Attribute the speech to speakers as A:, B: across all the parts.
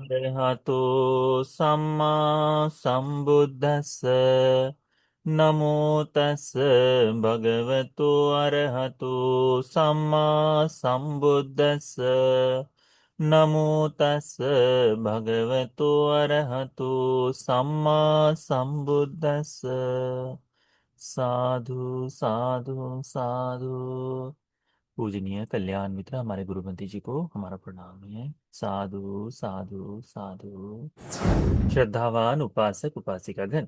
A: अरहतो सम्मा सम्बुद्धस्स नमो तस् भगवतो अरहतो सम्मा सम्बुद्धस्स नमो तस् भगवतो अरहतो सम्मा सम्बुद्धस्स। साधु साधु साधु। पूजनीय कल्याण मित्र हमारे गुरुमती जी को हमारा प्रणाम है। साधु साधु साधु। श्रद्धावान उपासक उपासिका गण,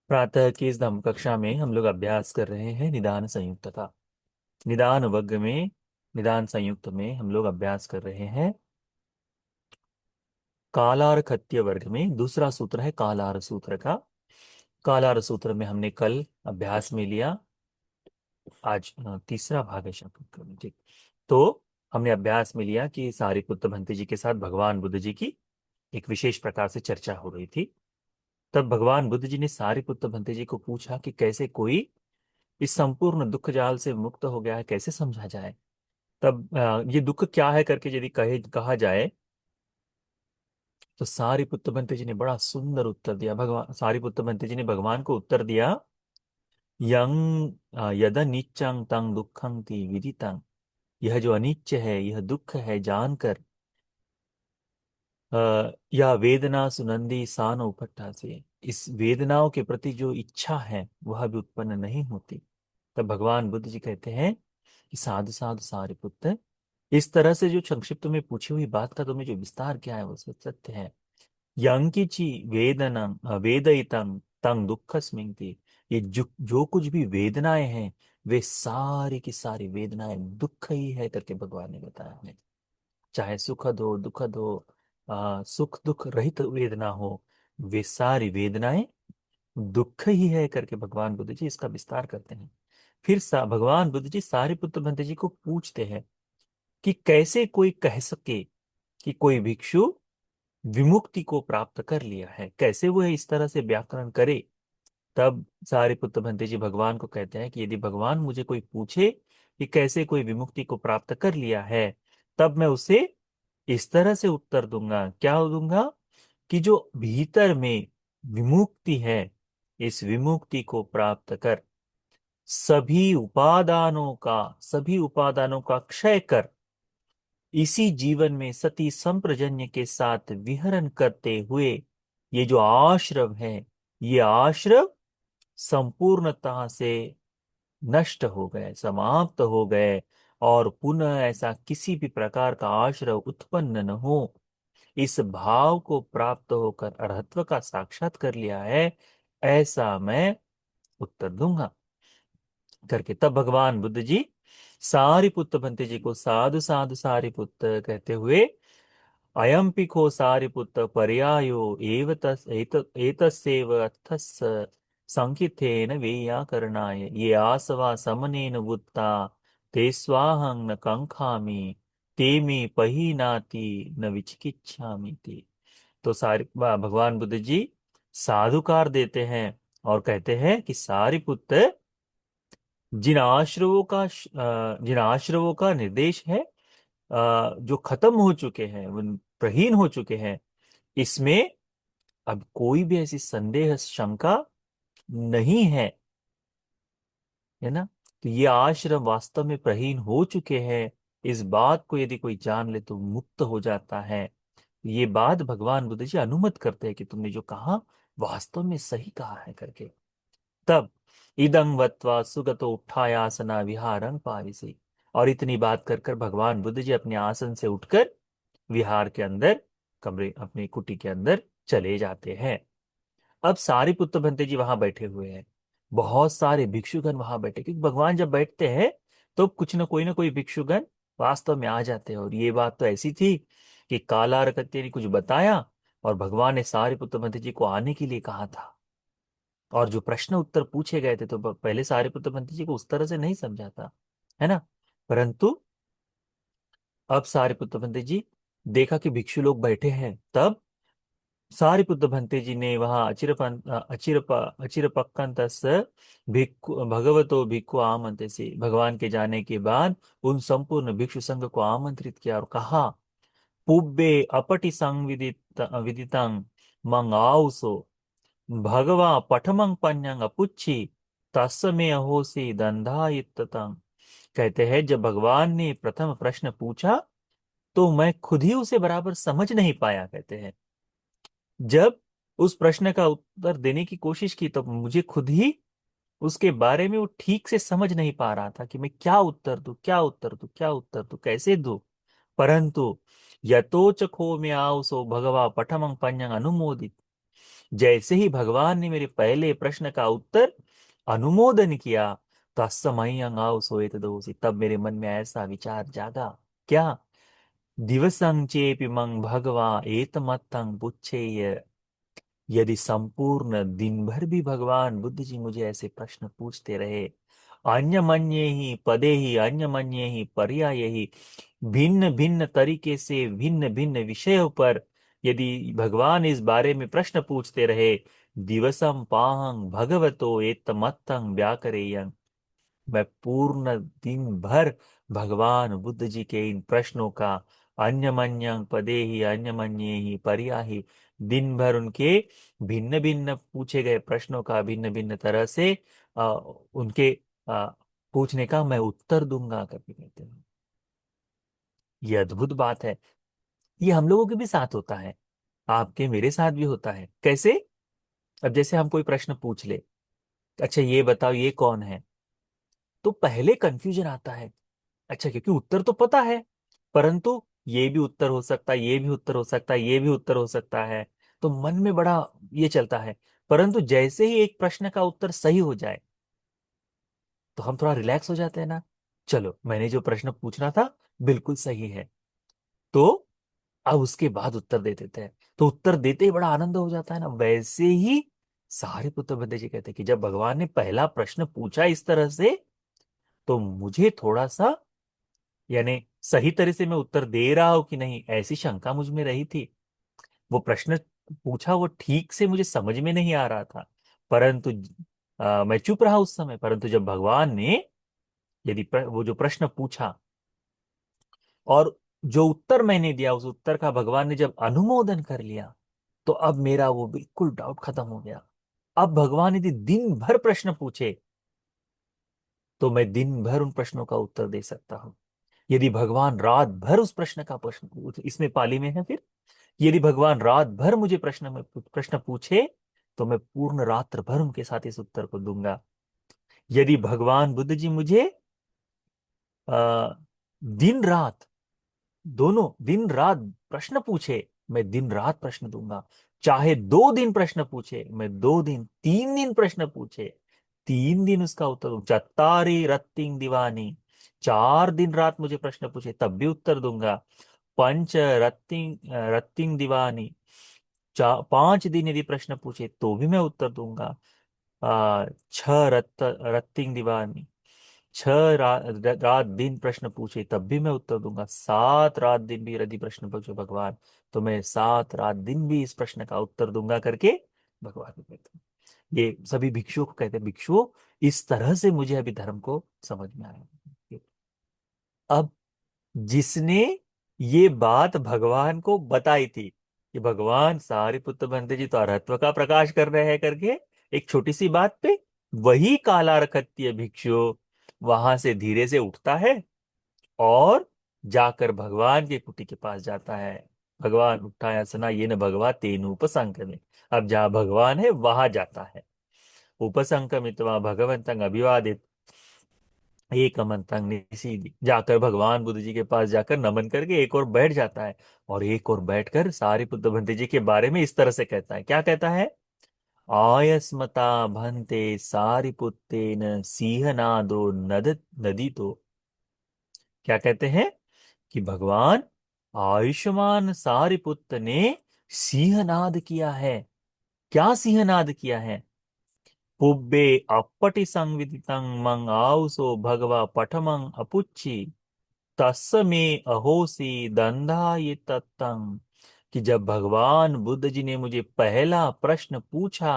A: प्रातः की इस धम्म कक्षा में हम लोग अभ्यास कर रहे हैं निदान संयुक्त का। निदान वर्ग में, निदान संयुक्त में हम लोग अभ्यास कर रहे हैं कालार खत्य वर्ग में। दूसरा सूत्र है कालार सूत्र का। कालार सूत्र में हमने कल अभ्यास में लिया, आज तीसरा भाग है शायद। ठीक, तो हमने अभ्यास में लिया कि सारिपुत्र भंते जी के साथ भगवान बुद्ध जी की एक विशेष प्रकार से चर्चा हो रही थी। तब भगवान बुद्ध जी ने सारिपुत्र भंते जी को पूछा कि कैसे कोई इस संपूर्ण दुख जाल से मुक्त हो गया है, कैसे समझा जाए। तब ये दुख क्या है करके यदि कहा जाए तो सारिपुत्र भंते जी ने बड़ा सुंदर उत्तर दिया। भगवान सारिपुत्र भंते जी ने भगवान को उत्तर दिया, यं यद नीचं तं दुखं ति विदितं। यह जो अनिच्य है, यह दुख है जानकर या वेदना सुनंदी सान उपट्ठा से, इस वेदनाओं के प्रति जो इच्छा है वह भी उत्पन्न नहीं होती। तब भगवान बुद्ध जी कहते हैं कि साधु साधु सारिपुत्र, इस तरह से जो संक्षिप्त में पूछी हुई बात का तुम्हें जो विस्तार किया है वो सत्य है। यंकिची वेदनम वेदयितम तंग दुख स्मिंगति। ये जो कुछ भी वेदनाएं हैं वे सारी की सारी वेदनाएं दुख ही है करके भगवान ने बताया है। चाहे सुखद हो दुखद हो, सुख दुख रहित वेदना हो, वे सारी वेदनाएं दुख ही है करके भगवान बुद्ध जी इसका विस्तार करते हैं। फिर भगवान बुद्ध जी सारिपुत्र भंते जी को पूछते हैं कि कैसे कोई कह सके कि कोई भिक्षु विमुक्ति को प्राप्त कर लिया है, कैसे वह इस तरह से व्याकरण करे। तब सारिपुत्र भंते जी भगवान को कहते हैं कि यदि भगवान मुझे कोई पूछे कि कैसे कोई विमुक्ति को प्राप्त कर लिया है, तब मैं उसे इस तरह से उत्तर दूंगा। क्या दूंगा? कि जो भीतर में विमुक्ति है, इस विमुक्ति को प्राप्त कर सभी उपादानों का क्षय कर इसी जीवन में सती संप्रजन्य के साथ विहरण करते हुए ये जो आश्रव है, ये आश्रव संपूर्णतः से नष्ट हो गए, समाप्त हो गए, और पुनः ऐसा किसी भी प्रकार का आश्रव उत्पन्न न हो, इस भाव को प्राप्त होकर अरहत्व का साक्षात कर लिया है, ऐसा मैं उत्तर दूंगा करके। तब भगवान बुद्ध जी सारिपुत्र भंते जी को साधु साधु सारिपुत्र कहते हुए, अयं पिको सारिपुत्र पर्यायो एव एतस्यैव अर्थस्य संकितेन वैयाकरणाय ये आसवा समनेन वुत्ता ते स्वाहं न कंखामि ते मे पहीनाति न विचिकिच्छामि ते। तो भगवान बुद्ध जी साधुकार देते हैं और कहते हैं कि सारिपुत्र, जिन आश्रवों का निर्देश है, जो खत्म हो चुके हैं, वो प्रहीन हो चुके हैं, इसमें अब कोई भी ऐसी संदेह शंका नहीं है ना। तो ये आश्रम वास्तव में प्रहीन हो चुके हैं, इस बात को यदि कोई जान ले तो मुक्त हो जाता है। ये बात भगवान बुद्ध जी अनुमत करते हैं कि तुमने जो कहा वास्तव में सही कहा है करके। तब इदं वत्वा सुगतो उत्थायासना विहारं पाविसे। और इतनी बात कर कर भगवान बुद्ध जी अपने आसन से उठकर विहार के अंदर, कमरे अपनी कुटी के अंदर चले जाते हैं। अब सारिपुत्र भंते जी वहां बैठे हुए हैं, बहुत सारे भिक्षुगण वहां बैठे, क्योंकि भगवान जब बैठते हैं तो कुछ न कोई भिक्षुगण वास्तव में आ जाते हैं। और ये बात तो ऐसी थी कि काला रकत्य ने कुछ बताया और भगवान ने सारिपुत्र भंते जी को आने के लिए कहा था, और जो प्रश्न उत्तर पूछे गए थे तो पहले सारिपुत्र भंते जी को उस तरह से नहीं समझा था, है ना। परंतु अब सारिपुत्र भंते जी देखा कि भिक्षु लोग बैठे हैं, तब सारिपुत्र भंते जी ने वहां अचिरपक्कंतस भिक्खु भगवतो भिक्खु आमंत्रित से, भगवान के जाने के बाद उन संपूर्ण भिक्षु संघ को आमंत्रित किया और कहा पुब्बे अपटि संविदित विदितं मंगाउसो भगवा पठमंग पन्यंग अपुच्छी तस्मे अहोसी दंधायिततं। कहते हैं जब भगवान ने प्रथम प्रश्न पूछा तो मैं खुद ही उसे बराबर समझ नहीं पाया। कहते हैं जब उस प्रश्न का उत्तर देने की कोशिश की तो मुझे खुद ही उसके बारे में वो ठीक से समझ नहीं पा रहा था कि मैं क्या उत्तर दूं, क्या उत्तर दूं, क्या उत्तर दूं, कैसे दूं। परंतु यतोच खो में आओ सो भगवा पठमंग पन्यंग अनुमोदित। जैसे ही भगवान ने मेरे पहले प्रश्न का उत्तर अनुमोदन किया, तत्समय आओ सोए दोषी, तब मेरे मन में ऐसा विचार जागा। क्या? दिवसं चेपि मंग भगवा एतमत्तं पुच्छेय। यदि संपूर्ण दिन भर भी भगवान बुद्ध जी मुझे ऐसे प्रश्न पूछते रहे, अन्यमन्ये ही पदे ही अन्यमन्ये ही पर्याय ही, भिन्न भिन्न तरीके से भिन्न भिन्न विषयों पर यदि भगवान इस बारे में प्रश्न पूछते रहे, दिवसम पाहं भगवतो एतमत्तं व्याकरेयं, मैं पूर्ण दिन भर भगवान बुद्ध जी के इन प्रश्नों का अन्यमन्यं पदे ही अन्यमन्ये ही पर्याहि, दिन भर उनके भिन्न भिन्न पूछे गए प्रश्नों का भिन्न भिन्न तरह से उनके आ, पूछने का मैं उत्तर दूंगा करके कहते हैं। ये अद्भुत बात है। ये हम लोगों के भी साथ होता है, आपके मेरे साथ भी होता है। कैसे? अब जैसे हम कोई प्रश्न पूछ ले, अच्छा ये बताओ ये कौन है, तो पहले कंफ्यूजन आता है। अच्छा क्योंकि उत्तर तो पता है, परंतु ये भी उत्तर हो सकता है, ये भी उत्तर हो सकता है, ये भी उत्तर हो सकता है, तो मन में बड़ा ये चलता है। परंतु जैसे ही एक प्रश्न का उत्तर सही हो जाए तो हम थोड़ा रिलैक्स हो जाते हैं ना। चलो मैंने जो प्रश्न पूछना था बिल्कुल सही है, तो अब उसके बाद उत्तर दे देते हैं, तो उत्तर देते ही बड़ा आनंद हो जाता है ना। वैसे ही सारिपुत्र बंदे जी कहते हैं कि जब भगवान ने पहला प्रश्न पूछा इस तरह से, तो मुझे थोड़ा सा, यानी सही तरह से मैं उत्तर दे रहा हूं कि नहीं ऐसी शंका मुझ में रही थी। वो प्रश्न पूछा वो ठीक से मुझे समझ में नहीं आ रहा था, परंतु मैं चुप रहा उस समय। परंतु जब भगवान ने यदि वो जो प्रश्न पूछा और जो उत्तर मैंने दिया, उस उत्तर का भगवान ने जब अनुमोदन कर लिया, तो अब मेरा वो बिल्कुल डाउट खत्म हो गया। अब भगवान यदि दिन भर प्रश्न पूछे तो मैं दिन भर उन प्रश्नों का उत्तर दे सकता हूं। यदि भगवान रात भर उस प्रश्न का प्रश्न, इसमें पाली में है फिर, यदि भगवान रात भर मुझे प्रश्न पूछे तो मैं पूर्ण रात्र भर उनके साथ इस उत्तर को दूंगा। यदि भगवान बुद्ध जी मुझे आ, दिन रात, दोनों दिन रात प्रश्न पूछे, मैं दिन रात प्रश्न दूंगा। चाहे 2 दिन प्रश्न पूछे, मैं 2 दिन, 3 दिन प्रश्न पूछे, 3 दिन उसका उत्तर दूं। चत्तारी रत्तिंग दीवानी, 4 दिन रात मुझे प्रश्न पूछे तब भी उत्तर दूंगा। पंच रत्तिंग रत्तिंग दीवानी, 5 दिन यदि प्रश्न पूछे तो भी मैं उत्तर दूंगा। 6 रत्तिंग दीवानी, 6 रात दिन प्रश्न पूछे तब भी मैं उत्तर दूंगा। 7 रात दिन भी यदि प्रश्न पूछे भगवान, तो मैं 7 रात दिन भी इस प्रश्न का उत्तर दूंगा करके भगवान को कहते हैं। ये सभी भिक्षुओं को कहते हैं, भिक्षुओं इस तरह से मुझे अभी धर्म को समझ में आया। अब जिसने ये बात भगवान को बताई थी कि भगवान सारिपुत्र बंदे जी तो अरहत्व का प्रकाश कर रहे हैं करके, एक छोटी सी बात पे, वही कालारकत्य भिक्षु वहां से धीरे से उठता है और जाकर भगवान की कुटी के पास जाता है। भगवान उठाया सुना ये न भगवा तेन उपसंक में, अब जहां भगवान है वहां जाता है। उपसंकमित्वा भगवंतं अभिवादित एक अमंतंग निशीदी, जाकर भगवान बुद्ध जी के पास जाकर नमन करके एक और बैठ जाता है। और एक और बैठकर सारिपुत्र भंते जी के बारे में इस तरह से कहता है। क्या कहता है? आयस्मता भंते सारिपुत्तेन सिंहनादो नद नदी तो। क्या कहते हैं कि भगवान आयुष्मान सारिपुत्र ने सिंहनाद किया है। क्या सिंहनाद किया है? पुब्बे अपटि संविदितं मंग आउसो भगवा पठमं अपुच्छी तस्मे अहोसी दंधाय तत्तं। कि जब भगवान बुद्ध जी ने मुझे पहला प्रश्न पूछा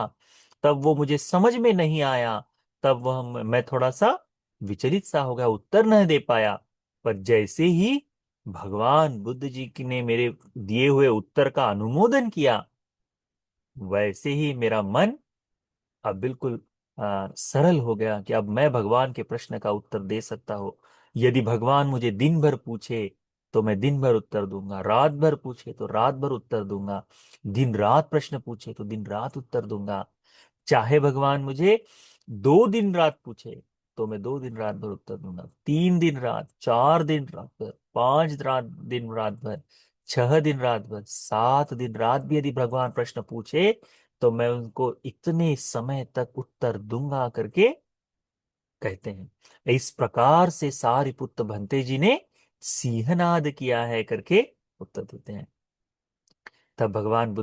A: तब वो मुझे समझ में नहीं आया, तब मैं थोड़ा सा विचलित सा हो गया, उत्तर नहीं दे पाया। पर जैसे ही भगवान बुद्ध जी की ने मेरे दिए हुए उत्तर का अनुमोदन किया, वैसे ही मेरा मन अब बिल्कुल सरल हो गया कि अब मैं भगवान के प्रश्न का उत्तर दे सकता हूँ। यदि भगवान मुझे दिन भर पूछे तो मैं दिन भर उत्तर दूंगा, रात भर पूछे तो रात भर उत्तर दूंगा, दिन रात प्रश्न पूछे तो दिन रात उत्तर दूंगा। चाहे भगवान मुझे 2 दिन रात पूछे तो मैं 2 दिन रात भर उत्तर दूंगा, 3 दिन रात, 4 दिन रात भर, 5 दिन रात भर, 6 दिन रात भर, 7 दिन रात भी यदि भगवान प्रश्न पूछे तो मैं उनको इतने समय तक उत्तर दूंगा करके कहते हैं। इस प्रकार से सारिपुत्त भंते जी ने सिंहनाद किया है करके उत्तर देते हैं। तब भगवान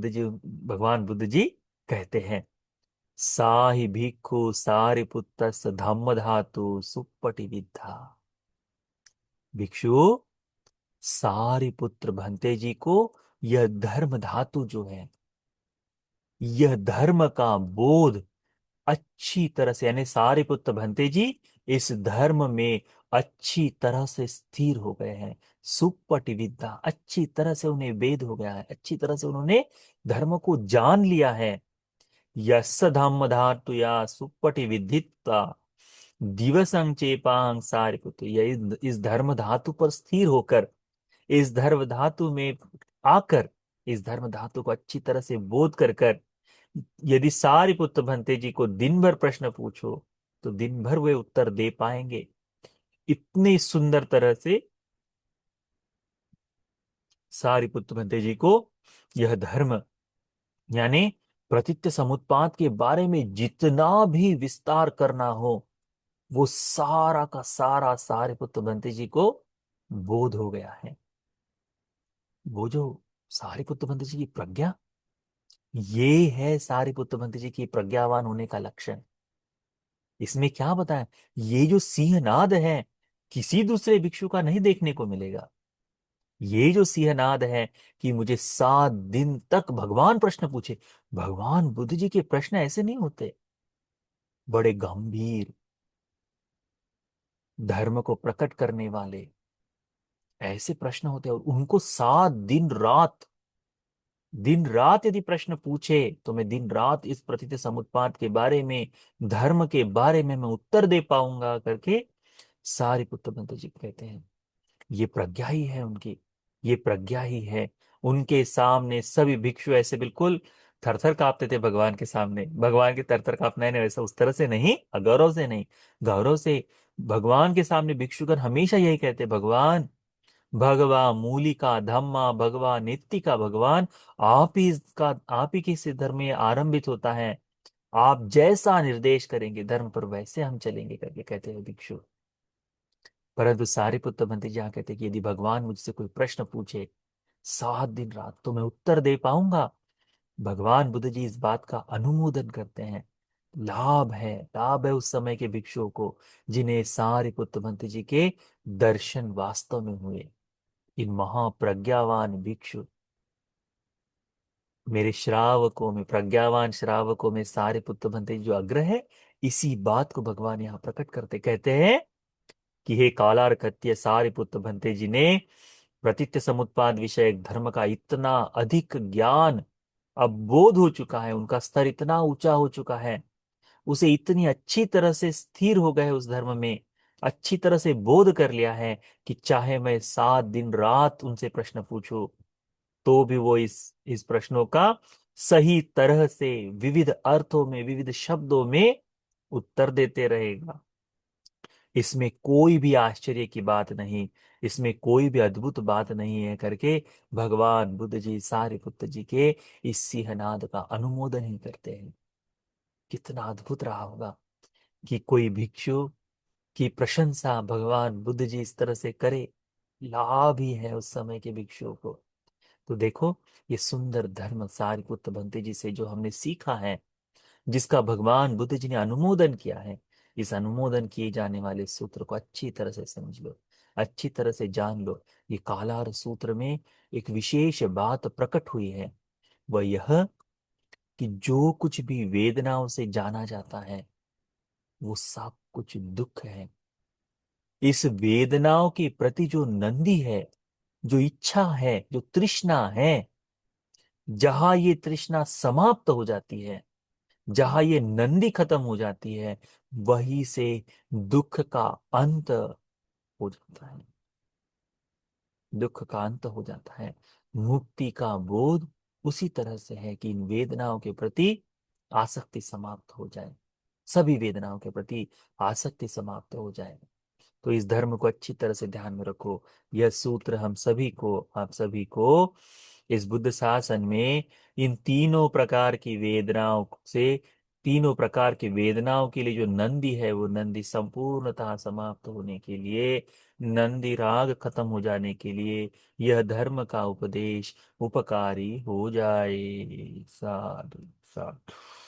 A: बुद्ध जी कहते हैं, साहि भिक्खु सारिपुत्तस् धम्म धातु सुप्पटि विद्धा। भिक्षु, सारिपुत्र भंते जी को यह धर्म धातु जो है, यह धर्म का बोध अच्छी तरह से, यानी सारिपुत्र भंते जी इस धर्म में अच्छी तरह से स्थिर हो गए हैं। सुपटी विद्या, अच्छी तरह से उन्हें वेद हो गया है, अच्छी तरह से उन्होंने धर्म को जान लिया है। यस्स धम्म धातु या सुपटी विदित्वा दिवसं चेपांग सारिपुत्र, यह इस धर्म धातु पर स्थिर होकर, इस धर्म धातु में आकर, इस धर्म धातु को अच्छी तरह से बोध कर यदि सारिपुत्र भंते जी को दिन भर प्रश्न पूछो तो दिन भर वे उत्तर दे पाएंगे। इतनी सुंदर तरह से सारिपुत्र भंते जी को यह धर्म, यानी प्रतीत्य समुत्पाद के बारे में जितना भी विस्तार करना हो, वो सारा का सारा सारिपुत्र भंते जी को बोध हो गया है। वो जो सारिपुत्र भंते जी की प्रज्ञा, ये है सारिपुत्र भंते जी की प्रज्ञावान होने का लक्षण। इसमें क्या बताएं, ये जो सिंहनाद है किसी दूसरे भिक्षु का नहीं देखने को मिलेगा। ये जो सिंहनाद है कि मुझे 7 दिन तक भगवान प्रश्न पूछे, भगवान बुद्ध जी के प्रश्न ऐसे नहीं होते, बड़े गंभीर, धर्म को प्रकट करने वाले ऐसे प्रश्न होते हैं। और उनको 7 दिन रात, दिन रात यदि प्रश्न पूछे तो मैं दिन रात इस प्रतीत समुत्पाद के बारे में, धर्म के बारे में मैं उत्तर दे पाऊंगा करके सारिपुत्र भंते जी कहते हैं। ये प्रज्ञा ही है उनकी, ये प्रज्ञा ही है। उनके सामने सभी भिक्षु ऐसे बिल्कुल थरथर कांपते थे भगवान के सामने। भगवान के थरथर कांपना है ना, वैसा उस तरह से नहीं, अगौरव से नहीं, गौरव से। भगवान के सामने भिक्षुगण हमेशा यही कहते, भगवान, भगवा मूलिका धम्मा भगवा नित्य भगवान, आप ही के से धर्म में आरंभित होता है, आप जैसा निर्देश करेंगे धर्म पर वैसे हम चलेंगे करके कहते हैं भिक्षु। परंतु सारिपुत्र भंते जी यहाँ कहते कि यदि भगवान मुझसे कोई प्रश्न पूछे 7 दिन रात तो मैं उत्तर दे पाऊंगा। भगवान बुद्ध जी इस बात का अनुमोदन करते हैं। लाभ है उस समय के भिक्षुओं को जिन्हें सारिपुत्र भंते जी के दर्शन वास्तव में हुए। इन महाप्रज्ञावान भिक्षु, मेरे श्रावकों में, प्रज्ञावान श्रावकों में सारिपुत्र भंते जी जो अग्र है, इसी बात को भगवान यहाँ प्रकट करते कहते हैं कि हे कालारकत्य, सारिपुत्र भंते जी ने प्रतीत्य समुत्पाद विषय धर्म का इतना अधिक ज्ञान अब बोध हो चुका है, उनका स्तर इतना ऊंचा हो चुका है, उसे इतनी अच्छी तरह से स्थिर हो गए उस धर्म में, अच्छी तरह से बोध कर लिया है कि चाहे मैं 7 दिन रात उनसे प्रश्न पूछूं तो भी वो इस प्रश्नों का सही तरह से विविध अर्थों में, विविध शब्दों में उत्तर देते रहेगा। इसमें कोई भी आश्चर्य की बात नहीं, इसमें कोई भी अद्भुत बात नहीं है करके भगवान बुद्ध जी सारिपुत्र जी के इस सिंहनाद का अनुमोदन ही करते हैं। कितना अद्भुत रहा होगा कि कोई भिक्षु की प्रशंसा भगवान बुद्ध जी इस तरह से करे। लाभ ही है उस समय के भिक्षुओं को। तो देखो, ये सुंदर धर्म सारिपुत्र भंते जी से जो हमने सीखा है, जिसका भगवान बुद्ध जी ने अनुमोदन किया है, इस अनुमोदन किए जाने वाले सूत्र को अच्छी तरह से समझ लो, अच्छी तरह से जान लो। ये कालार सूत्र में एक विशेष बात प्रकट हुई है, वह यह कि जो कुछ भी वेदनाओं से जाना जाता है वो सब कुछ दुख है। इस वेदनाओं के प्रति जो नंदी है, जो इच्छा है, जो तृष्णा है, जहां ये तृष्णा समाप्त हो जाती है, जहां ये नंदी खत्म हो जाती है, वहीं से दुख का अंत हो जाता है। दुख का अंत हो जाता है। मुक्ति का बोध उसी तरह से है कि इन वेदनाओं के प्रति आसक्ति समाप्त हो जाए, सभी वेदनाओं के प्रति आसक्ति समाप्त हो जाए। तो इस धर्म को अच्छी तरह से ध्यान में रखो। यह सूत्र हम सभी को, आप सभी को इस बुद्ध शासन में इन तीनों प्रकार की वेदनाओं से, तीनों प्रकार की वेदनाओं के लिए जो नंदी है, वो नंदी संपूर्णतः समाप्त होने के लिए, नंदी राग खत्म हो जाने के लिए यह धर्म का उपदेश उपकारी हो जाए। साधु साधु।